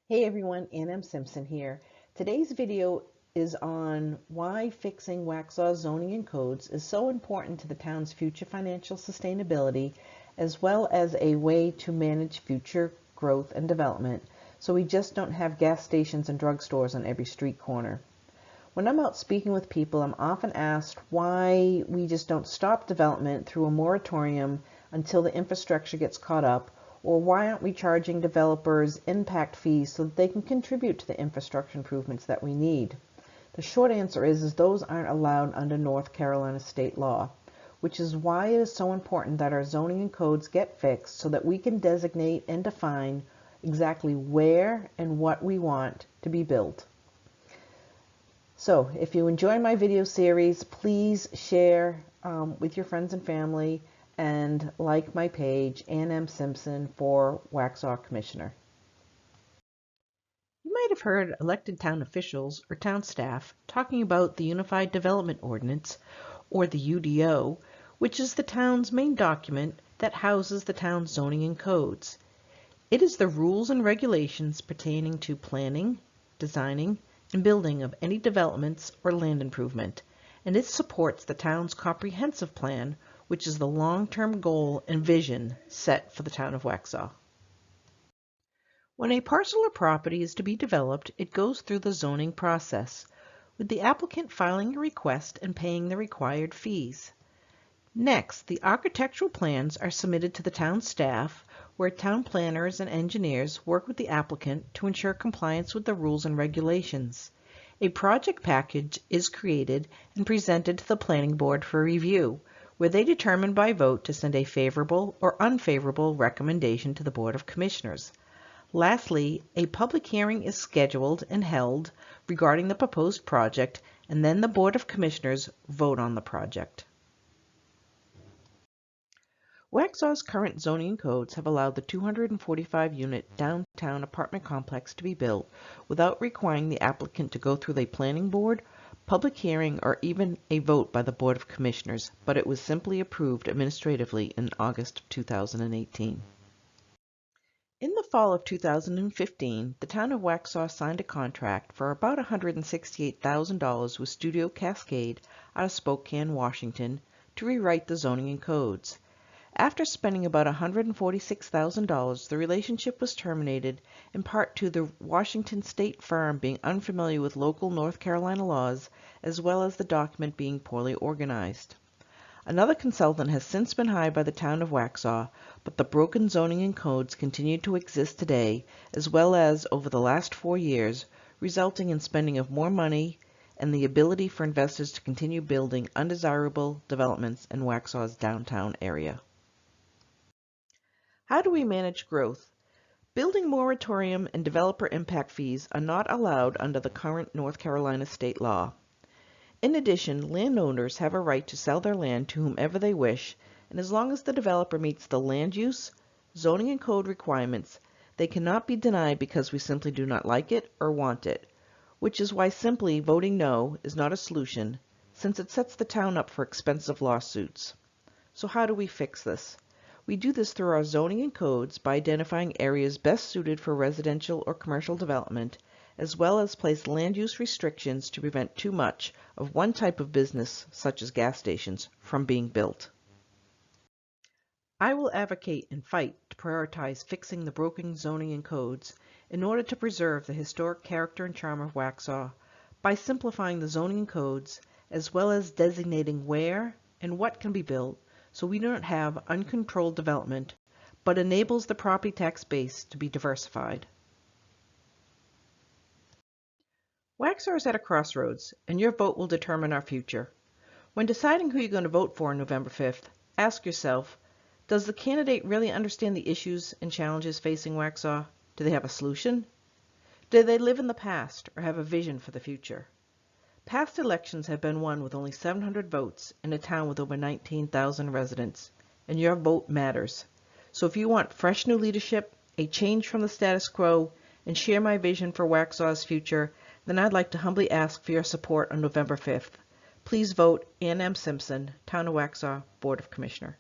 Hey everyone, Ann Simpson here. Today's video is on why fixing Waxahw zoning and codes is so important to the town's future financial sustainability, as well as a way to manage future growth and development, so we just don't have gas stations and drugstores on every street corner. When I'm out speaking with people, I'm often asked why we just don't stop development through a moratorium until the infrastructure gets caught up, or why aren't we charging developers impact fees so that they can contribute to the infrastructure improvements that we need? The short answer is those aren't allowed under North Carolina state law, which is why it is so important that our zoning and codes get fixed so that we can designate and define exactly where and what we want to be built. So if you enjoy my video series, please share with your friends and family and like my page, Ann M. Simpson for Waxahw Commissioner. You might have heard elected town officials or town staff talking about the Unified Development Ordinance, or the UDO, which is the town's main document that houses the town's zoning and codes. It is the rules and regulations pertaining to planning, designing, and building of any developments or land improvement, and it supports the town's comprehensive plan, which is the long-term goal and vision set for the town of Waxhaw. When a parcel or property is to be developed, it goes through the zoning process, with the applicant filing a request and paying the required fees. Next, the architectural plans are submitted to the town staff, where town planners and engineers work with the applicant to ensure compliance with the rules and regulations. A project package is created and presented to the planning board for review, where they determine by vote to send a favorable or unfavorable recommendation to the Board of Commissioners. Lastly, a public hearing is scheduled and held regarding the proposed project, and then the Board of Commissioners vote on the project. Waxahw's current zoning codes have allowed the 245-unit downtown apartment complex to be built without requiring the applicant to go through the planning board, public hearing, or even a vote by the Board of Commissioners, but it was simply approved administratively in August of 2018. In the fall of 2015, the town of Waxhaw signed a contract for about $168,000 with Studio Cascade out of Spokane, Washington, to rewrite the zoning and codes. After spending about $146,000, the relationship was terminated, in part to the Washington state firm being unfamiliar with local North Carolina laws, as well as the document being poorly organized. Another consultant has since been hired by the town of Waxhaw, but the broken zoning and codes continue to exist today, as well as over the last 4 years, resulting in spending of more money and the ability for investors to continue building undesirable developments in Waxhaw's downtown area. How do we manage growth? Building moratorium and developer impact fees are not allowed under the current North Carolina state law. In addition, landowners have a right to sell their land to whomever they wish, and as long as the developer meets the land use, zoning and code requirements, they cannot be denied because we simply do not like it or want it, which is why simply voting no is not a solution, since it sets the town up for expensive lawsuits. So how do we fix this? We do this through our zoning and codes by identifying areas best suited for residential or commercial development, as well as place land use restrictions to prevent too much of one type of business, such as gas stations, from being built. I will advocate and fight to prioritize fixing the broken zoning and codes in order to preserve the historic character and charm of Waxhaw by simplifying the zoning and codes, as well as designating where and what can be built, so we don't have uncontrolled development, but enables the property tax base to be diversified. Waxhaw is at a crossroads, and your vote will determine our future. When deciding who you're going to vote for on November 5th, ask yourself, does the candidate really understand the issues and challenges facing Waxhaw? Do they have a solution? Do they live in the past or have a vision for the future? Past elections have been won with only 700 votes in a town with over 19,000 residents, and your vote matters. So if you want fresh new leadership, a change from the status quo, and share my vision for Waxhaw's future, then I'd like to humbly ask for your support on November 5th. Please vote Ann M. Simpson, Town of Waxhaw, Board of Commissioner.